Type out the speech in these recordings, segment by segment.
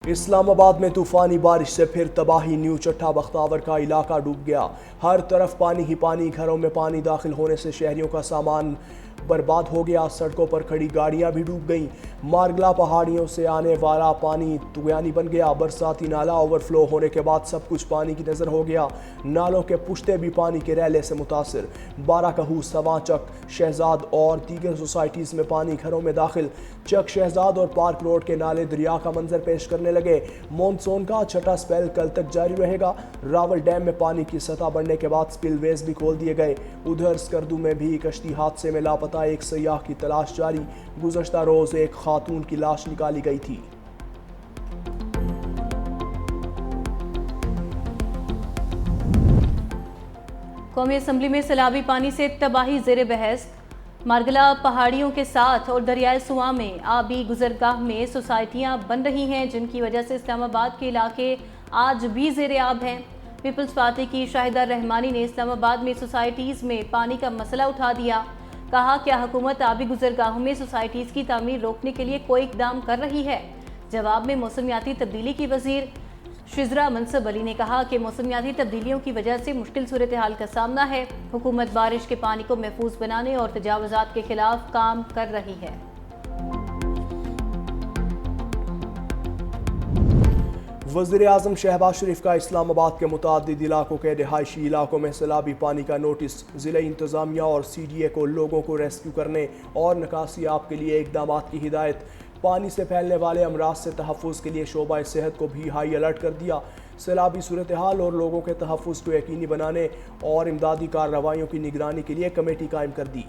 اسلام آباد میں طوفانی بارش سے پھر تباہی، نیو چٹھا بختاور کا علاقہ ڈوب گیا۔ ہر طرف پانی ہی پانی، گھروں میں پانی داخل ہونے سے شہریوں کا سامان برباد ہو گیا، سڑکوں پر کھڑی گاڑیاں بھی ڈوب گئیں۔ مارگلا پہاڑیوں سے آنے والا پانی طغیانی بن گیا، برساتی نالا اوور فلو ہونے کے بعد سب کچھ پانی کی نظر ہو گیا۔ نالوں کے پشتے بھی پانی کے ریلے سے متاثر، بارہ کہو، سواں چک، شہزاد اور دیگر سوسائٹیز میں پانی گھروں میں داخل۔ چک شہزاد اور پارک روڈ کے نالے دریا کا منظر پیش کرنے لگے۔ مونسون کا چھٹا سپیل کل تک جاری رہے گا۔ راول ڈیم میں پانی کی سطح بڑھنے کے بعد سپل ویز بھی کھول دیے گئے۔ ادھر سکردو میں بھی کشتی حادثے میں لاپتہ ایک سیاح کی تلاش جاری، گزشتہ روز ایک خاتون کی لاش نکالی گئی تھی۔ قومی اسمبلی میں سیلابی پانی سے تباہی زیر بحث۔ مارگلا پہاڑیوں کے ساتھ اور دریائے سواں میں آبی گزرگاہ میں سوسائٹیاں بن رہی ہیں، جن کی وجہ سے اسلام آباد کے علاقے آج بھی زیر آب ہیں۔ پیپلز پارٹی کی شاہدہ رحمانی نے اسلام آباد میں سوسائٹیز میں پانی کا مسئلہ اٹھا دیا۔ کہا کیا حکومت آبی گزرگاہوں میں سوسائٹیز کی تعمیر روکنے کے لیے کوئی اقدام کر رہی ہے؟ جواب میں موسمیاتی تبدیلی کی وزیر شزرا منصب علی نے کہا کہ موسمیاتی تبدیلیوں کی وجہ سے مشکل صورتحال کا سامنا ہے۔ حکومت بارش کے پانی کو محفوظ بنانے اور تجاوزات کے خلاف کام کر رہی ہے۔ وزیر اعظم شہباز شریف کا اسلام آباد کے متعدد علاقوں کے رہائشی علاقوں میں سیلابی پانی کا نوٹس۔ ضلعی انتظامیہ اور سی ڈی اے کو لوگوں کو ریسکیو کرنے اور نکاسی آب کے لیے اقدامات کی ہدایت۔ پانی سے پھیلنے والے امراض سے تحفظ کے لیے شعبہ صحت کو بھی ہائی الرٹ کر دیا۔ سیلابی صورتحال اور لوگوں کے تحفظ کو یقینی بنانے اور امدادی کارروائیوں کی نگرانی کے لیے کمیٹی قائم کر دی۔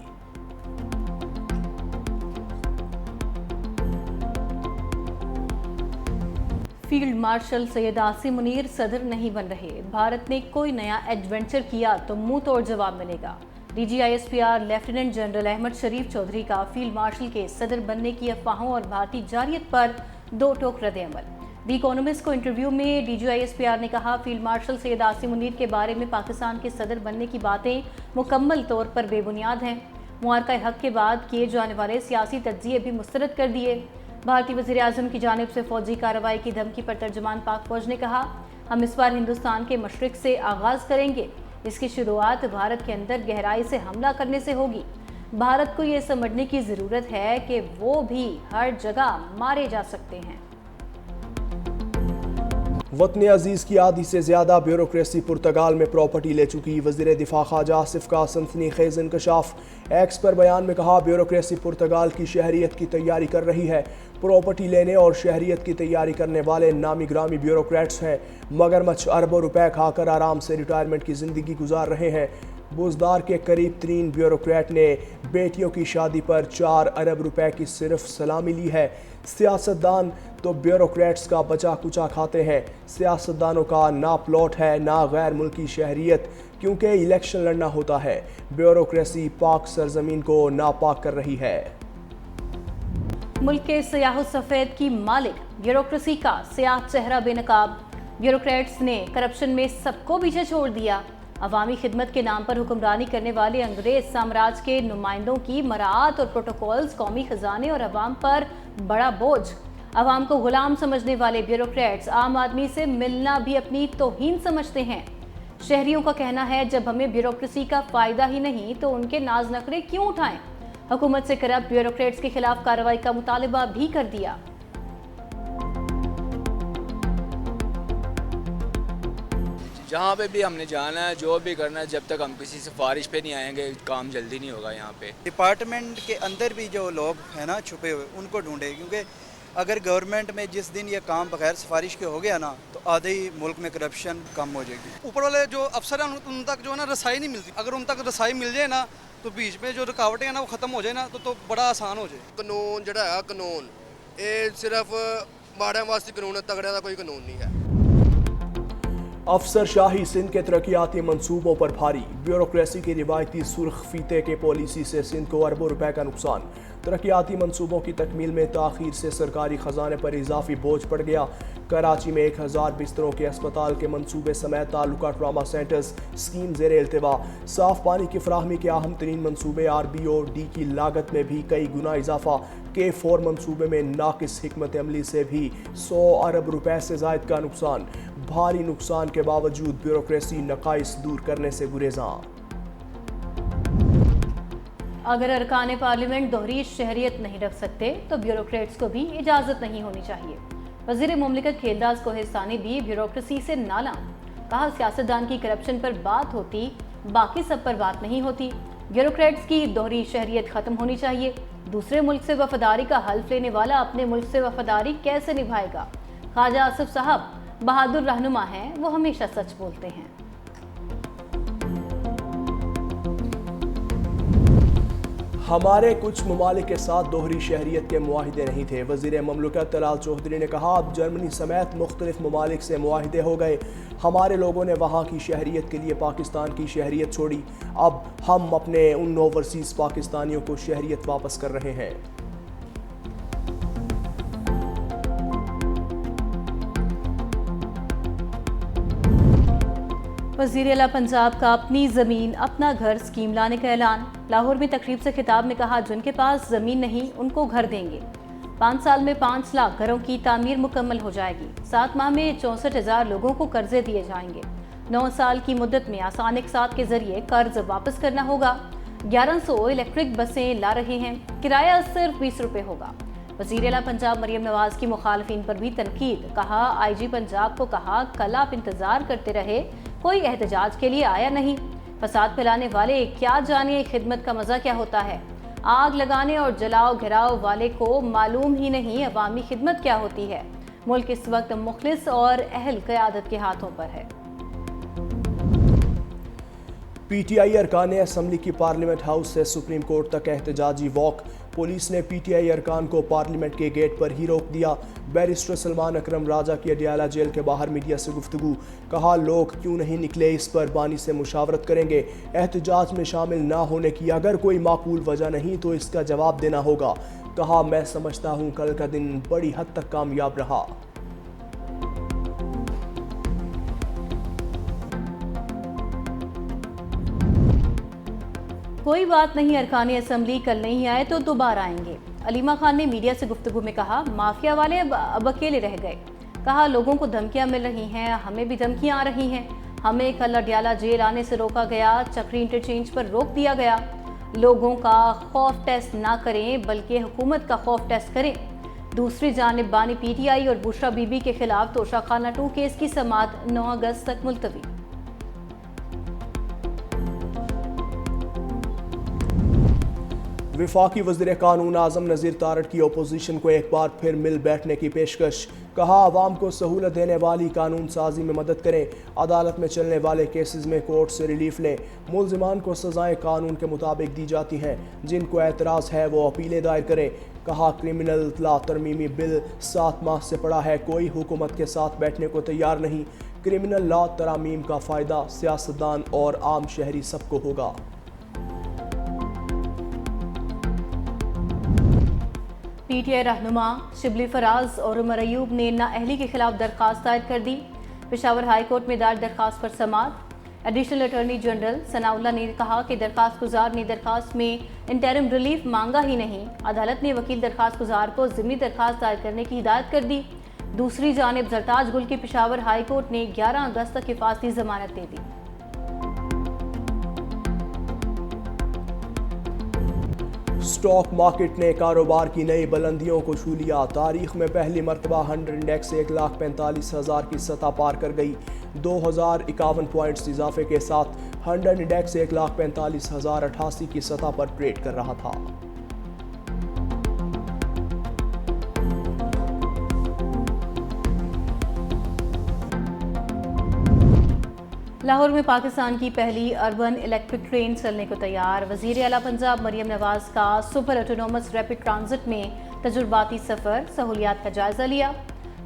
فیلڈ مارشل سید عاصم منیر صدر نہیں بن رہے۔ بھارت نے کوئی نیا ایڈونچر کیا تو منہ توڑ جواب ملے گا۔ D G I S P R lieutenant general Ahmed Sharif Chaudhry کا فیلڈ مارشل کے صدر بننے کی افواہوں اور بھارتی جارحیت پر دو ٹوک رد عمل۔ دی اکانومسٹ کو انٹرویو میں D G I S P R نے کہا فیلڈ مارشل سید عاصم منیر کے بارے میں پاکستان کے صدر بننے کی باتیں مکمل طور پر بے بنیاد ہیں۔ معرکہ حق کے بعد کیے جانے والے سیاسی تجزیے بھی مسترد کر دیے۔ بھارتی وزیر اعظم کی جانب سے فوجی کارروائی کی دھمکی پر ترجمان پاک فوج نے کہا ہم اس بار ہندوستان کے مشرق سے آغاز کریں گے، اس کی شروعات بھارت کے اندر گہرائی سے حملہ کرنے سے ہوگی۔ بھارت کو یہ سمجھنے کی ضرورت ہے کہ وہ بھی ہر جگہ مارے جا سکتے ہیں۔ وطن عزیز کی آدھی سے زیادہ بیوروکریسی پرتگال میں پراپرٹی لے چکی۔ وزیر دفاع خواجہ آصف کا سنسنی خیز انکشاف۔ ایکس پر بیان میں کہا بیوروکریسی پرتگال کی شہریت کی تیاری کر رہی ہے۔ پراپرٹی لینے اور شہریت کی تیاری کرنے والے نامی گرامی بیوروکریٹس ہیں، مگرمچھ اربوں روپے کھا کر آرام سے ریٹائرمنٹ کی زندگی گزار رہے ہیں۔ بزدار کے قریب ترین بیوروکریٹ نے بیٹیوں کی شادی پر 4 ارب روپے کی صرف سلامی لی ہے۔ سیاستدان تو بیوروکریٹس کا بچا کچا کھاتے ہیں۔ سیاستدانوں کا نہ پلاٹ ہے نہ غیر ملکی شہریت، کیونکہ الیکشن لڑنا ہوتا ہے۔ بیوروکریسی پاک سرزمین کو ناپاک کر رہی ہے۔ ملک کے سیاہ و سفید کی مالک بیوروکریسی کا سیاہ چہرہ بے نقاب۔ بیوروکریٹس نے کرپشن میں سب کو پیچھے چھوڑ دیا۔ عوامی خدمت کے نام پر حکمرانی کرنے والے انگریز سامراج کے نمائندوں کی مراعات اور پروٹوکولز قومی خزانے اور عوام پر بڑا بوجھ۔ عوام کو غلام سمجھنے والے بیوروکریٹس عام آدمی سے ملنا بھی اپنی توہین سمجھتے ہیں۔ شہریوں کا کہنا ہے جب ہمیں بیوروکریسی کا فائدہ ہی نہیں تو ان کے ناز نخرے کیوں اٹھائیں؟ حکومت سے کرپٹ بیوروکریٹس کے خلاف کارروائی کا مطالبہ بھی کر دیا۔ جہاں پہ بھی ہم نے جانا ہے، جو بھی کرنا ہے، جب تک ہم کسی سفارش پہ نہیں آئیں گے کام جلدی نہیں ہوگا۔ یہاں پہ ڈپارٹمنٹ کے اندر بھی جو لوگ ہیں نا چھپے ہوئے، ان کو ڈھونڈے، کیونکہ اگر گورنمنٹ میں جس دن یہ کام بغیر سفارش کے ہو گیا نا تو آدھے ہی ملک میں کرپشن کم ہو جائے گی۔ اوپر والے جو افسر ہیں ان تک جو ہے نا رسائی نہیں ملتی، اگر ان تک رسائی مل جائے نا تو بیچ میں جو رکاوٹیں ہیں نا وہ ختم ہو جائے نا تو بڑا آسان ہو جائے۔ قانون جڑا ہے قانون یہ صرف ماڑے واسطے قانون ہے، تگڑے کا کوئی قانون نہیں ہے۔ افسر شاہی سندھ کے ترقیاتی منصوبوں پر بھاری۔ بیوروکریسی کی روایتی سرخ فیتے کے پالیسی سے سندھ کو اربوں روپے کا نقصان۔ ترقیاتی منصوبوں کی تکمیل میں تاخیر سے سرکاری خزانے پر اضافی بوجھ پڑ گیا۔ کراچی میں 1000 بستروں کے اسپتال کے منصوبے سمیت تعلقہ ٹراما سینٹرز اسکیم زیر التوا۔ صاف پانی کی فراہمی کے اہم ترین منصوبے RBOD کی لاگت میں بھی کئی گنا اضافہ۔ K4 मंसूबे में नाकिस हिकमत अमली से भी 100 अरब रुपए से जायद का नुकसान। भारी नुकसान के बावजूद ब्यूरोक्रेसी नकाइस दूर करने से गुरेज़ां। अगर अरकान पार्लियामेंट दोहरी शहरियत नहीं रख सकते तो ब्यूरोक्रेट्स को भी इजाज़त नहीं होनी चाहिए। वज़ीर मुमलिकत खेलदास कोहिस्तानी भी ब्यूरोक्रेसी से नाला। कहा सियासतदान की करप्शन पर बात होती, बाकी सब पर बात नहीं होती। ब्यूरोक्रेट्स की दोहरी शहरियत ख़त्म होनी चाहिए। दूसरे मुल्क से वफादारी का हल्फ लेने वाला अपने मुल्क से वफादारी कैसे निभाएगा? ख्वाजा आसिफ साहब बहादुर रहनुमा हैं, वो हमेशा सच बोलते हैं। हमारे कुछ ममालिक के साथ दोहरी शहरियत के मुआहिदे नहीं थे। वज़ीर ममलकत तलाल चौधरी ने कहा, अब जर्मनी समेत मुख्तलिफ ममालिक से मुआहिदे हो गए। हमारे लोगों ने वहाँ की शहरियत के लिए पाकिस्तान की शहरियत छोड़ी। अब हम अपने उन ओवरसीज़ पाकिस्तानियों को शहरियत वापस कर रहे हैं। वज़ीर आला पंजाब का अपनी ज़मीन अपना घर स्कीम लाने का ऐलान। लाहौर में तकरीब से खिताब में कहा, जिनके पास ज़मीन नहीं उनको घर देंगे। 5 साल में 5 लाख घरों की तामीर मुकम्मल हो जाएगी। 7 माह में 64,000 लोगों को कर्जे दिए जाएंगे। 9 साल की मुद्दत में आसान इक़सात के जरिए कर्ज वापस करना होगा। 1100 इलेक्ट्रिक बसें ला रहे हैं। किराया सिर्फ 20 रुपये होगा। वज़ीर आला पंजाब मरियम नवाज़ की मुखालफिन पर भी तनकीद। कहा, IG पंजाब को कहा, कल आप इंतज़ार करते रहे, कोई एहतजाज के लिए आया नहीं। फसाद फैलाने वाले क्या जाने खिदमत का मज़ा क्या होता है। आग लगाने और जलाओ घिराव वाले को मालूम ही नहीं अवामी खिदमत क्या होती है। मुल्क इस वक्त मुखलिस और अहल क़यादत के हाथों पर है। PTI अरकान असम्बली की पार्लियामेंट हाउस से सुप्रीम कोर्ट तक एहतजाजी वॉक। पुलिस ने PTI अरकान को पार्लियामेंट के गेट पर ही रोक दिया। बैरिस्टर सलमान अकरम राजा की अडियाला जेल के बाहर मीडिया से गुफ्तगू। कहा, लोग क्यों नहीं निकले, इस पर बानी से मुशावरत करेंगे। एहतजाज में शामिल ना होने की अगर कोई माकूल वजह नहीं तो इसका जवाब देना होगा। कहा, मैं समझता हूँ कल का दिन बड़ी हद तक कामयाब रहा। कोई बात नहीं, अरकान असम्बली कल नहीं आए तो दोबारा आएंगे। अलीमा खान ने मीडिया से गुफ्तगू में कहा, माफिया वाले अब अकेले रह गए। कहा, लोगों को धमकियां मिल रही हैं, हमें भी धमकियां आ रही हैं। हमें कल अडियाला जेल आने से रोका गया, चक्री इंटरचेंज पर रोक दिया गया। लोगों का खौफ टेस्ट ना करें बल्कि हुकूमत का खौफ टेस्ट करें। दूसरी जानिब बानी PTI और बुशरा बीबी के खिलाफ तोशाखाना 2 केस की समाअत 9 अगस्त तक मुलतवी। वफाकी वज़ीर कानून आज़म नज़ीर तारड़ की अपोजिशन को एक बार फिर मिल बैठने की पेशकश। कहा, आवाम को सहूलत देने वाली कानून साजी में मदद करें। अदालत में चलने वाले केसेस में कोर्ट से रिलीफ लें। मुल्ज़िमान को सज़ाएं कानून के मुताबिक दी जाती हैं। जिनको एतराज़ है वो अपीलें दायर करें। कहा, क्रिमिनल लॉ तरमीमी बिल 7 माह से पड़ा है, कोई हुकूमत के साथ बैठने को तैयार नहीं। क्रिमिनल लॉ तरामीम का फ़ायदा सियासतदान और आम शहरी सबको होगा। PTI रहनुमा शिबली फराज और उमर अयूब ने नाअहली के खिलाफ दरख्वास्त दायर कर दी। पेशावर हाई कोर्ट में दायर दरख्वास्त पर समाअत। एडिशनल अटॉर्नी जनरल सनाउल्लाह ने कहा कि दरख्वास्त गुजार ने दरख्वास्त में इंटरिम रिलीफ मांगा ही नहीं। अदालत ने वकील दरख्वास्त गुजार को ज़िमनी दरख्वास्त दायर करने की हिदायत कर दी। दूसरी जानिब जरताज गुल की पेशावर हाई कोर्ट ने 11 अगस्त तक हिफाजती जमानत दे दी। स्टॉक मार्केट ने कारोबार की नई बुलंदियों को छू लिया। तारीख में पहली मरतबा 100 इंडेक्स 1,45,000 की सतह पार कर गई। 2,051 पॉइंट्स इजाफे के साथ 100 इंडेक्स 1,45,088 की सतह पर ट्रेड कर रहा था। लाहौर में पाकिस्तान की पहली अर्बन इलेक्ट्रिक ट्रेन चलने को तैयार। वज़ीर आला पंजाब मरियम नवाज़ का सुपर ऑटोनोमस रैपिड ट्रांजिट में तजुर्बाती सफ़र सहूलियात का जायज़ा लिया।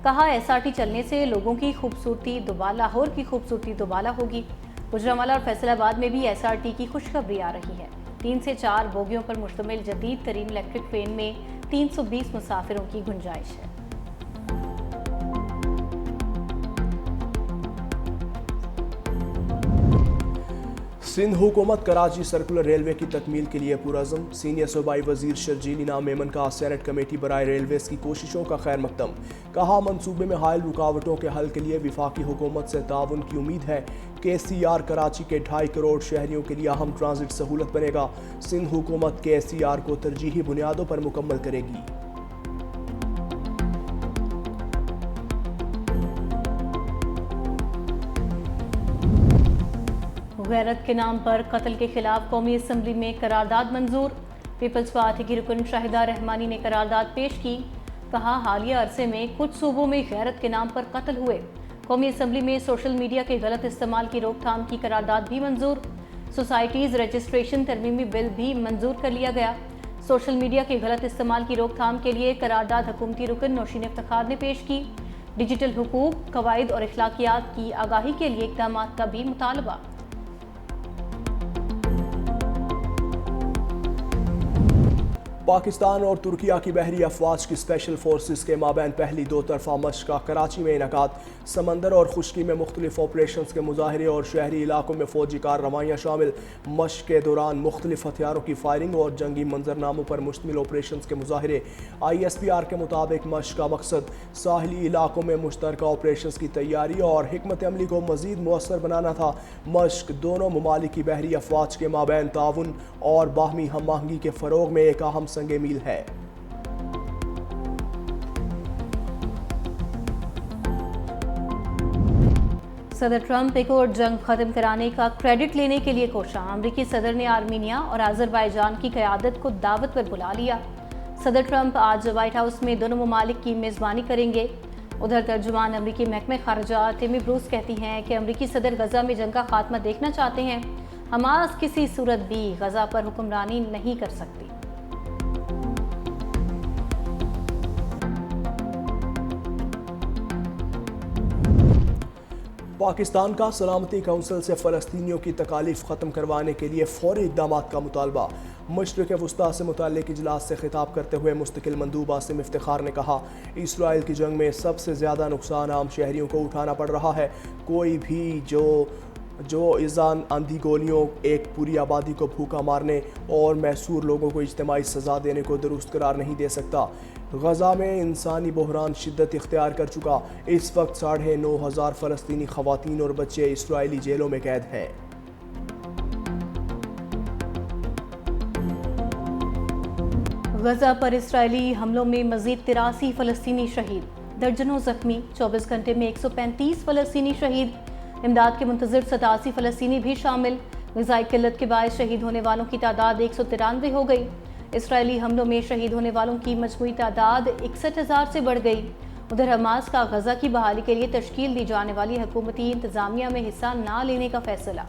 कहा, SRT चलने से लोगों की खूबसूरती दोबारा, लाहौर की खूबसूरती दोबारा होगी। गुजरांवाला और फैसलाबाद में भी SRT की खुशखबरी आ रही है। 3 से 4 बोगियों पर मुश्तमिल जदीद तरीन इलेक्ट्रिक ट्रेन में 320 मुसाफिरों की गुंजाइश है। सिंध हुकूमत कराची सर्कुलर रेलवे की तकमील के लिए पुरअज़्म। सीनियर सूबाई वजीर शर्जील इनाम मेमन का सेनेट कमेटी बराए रेलवेज़ की कोशिशों का खैर मकदम। कहा मंसूबे में हायल रुकावटों के हल के लिए वफाकी हुकूमत से ताउन की उम्मीद है। KCR कराची के 2.5 करोड़ शहरियों के लिए अहम ट्रांजिट सहूलत बनेगा। सिंध हुकूमत KCR को तरजीही बुनियादों पर मुकम्मल करेगी। गैरत के नाम पर कत्ल के खिलाफ कौमी असम्बली में करारदाद मंजूर। पीपल्स पार्टी की रुकन शाहिदा रहमानी ने करारदाद पेश की। कहा हालिया अरसे में कुछ सूबों में गैरत के नाम पर कत्ल हुए। कौमी असम्बली में सोशल मीडिया के गलत इस्तेमाल की रोकथाम की करारदाद भी मंजूर। सोसाइटीज़ रजिस्ट्रेशन तरमीमी बिल भी मंजूर कर लिया गया। सोशल मीडिया के गलत इस्तेमाल की रोकथाम के लिए करारदाद हुकूमती रुकन नौशीन इफ्तिखार ने पेश की। डिजिटल हुकूक, कवायद और अखलाकियात की आगाही के लिए इक़दाम का भी मुतालबा। पाकिस्तान और तुर्किया की बहरी अफवाज की स्पेशल फोर्सेस के माबैन पहली दो तरफा मशक़ का कराची में इनकाद। समंदर और खुश्की में मुख्तलिफ ऑपरेशंस के मुजाहरे और शहरी इलाकों में फौजी कार्रवाइयाँ शामिल। मशक़ के दौरान मुख्तलिफ हथियारों की फायरिंग और जंगी मंजरनामों पर मुश्तमिल ऑपरेशंस के मुजाहरे। ISPR के मुताबिक मशक़ का मकसद साहिली इलाकों में मुश्तरका ऑपरेशंस की तैयारी और हिकमत अमली को मज़ीद मुअस्सर बनाना था। मशक़ दोनों ममालिक की बहरी अफवाज के माबैन ताउन और बाहमी हम आहंगी के फ़रोग़ में एक अहम संगे मील है। सदर ट्रंप एक और जंग खत्म कराने का क्रेडिट लेने के लिए कोशा। अमरीकी सदर ने आर्मीनिया और अज़रबैजान की क़यादत को दावत पर बुला लिया। सदर ट्रंप आज व्हाइट हाउस में दोनों ममालिक की मेज़बानी करेंगे। उधर तर्जुमान अमरीकी महकमे ख़ारजा टिमी ब्रूस कहती हैं कि अमरीकी सदर गज़ा में जंग का खात्मा देखना चाहते हैं। हमास किसी सूरत भी गज़ा पर हुक्मरानी नहीं कर सकती। पाकिस्तान का सलामती काउंसिल से फ़लस्तीनियों की तकालीफ ख़त्म करवाने के लिए फ़ौरी इक़दाम का मुतालबा। मशरिक़ वस्ता से मुताल्लिक़ इजलास से खिताब करते हुए मुस्तकिल मंदूब आसिम इफ्तिखार ने कहा, इसराइल की जंग में सबसे ज़्यादा नुकसान आम शहरियों को उठाना पड़ रहा है। कोई भी जो इज़ान आंधी गोलियों एक पूरी आबादी को भूखा मारने और मैसूर लोगों को इज्तिमाई सज़ा देने को दुरुस्त करार नहीं दे सकता। गज़ा में इंसानी बहरान शिद्दत इख्तियार कर चुका। इस वक्त 9,500 फ़लस्तीनी ख़वातीन और बच्चे इसराइली जेलों में कैद हैं। गज़ा पर इसराइली हमलों में मज़ीद 83 फ़लस्तीनी शहीद, दर्जनों ज़ख्मी। 24 घंटे में 135 फ़लस्तीनी शहीद। इमदाद के मुंतज़िर 87 फ़लस्तीनी भी शामिल। ग़िज़ाई किल्लत के बायस शहीद होने वालों की तादाद 193 हो गई। इसराइली हमलों में शहीद होने वालों की मजमूई तादाद 61,000 से बढ़ गई। उधर हमास का गज़ा की बहाली के लिए तश्कील दी जाने वाली हुकूमती इंतज़ामिया में हिस्सा न लेने का फैसला।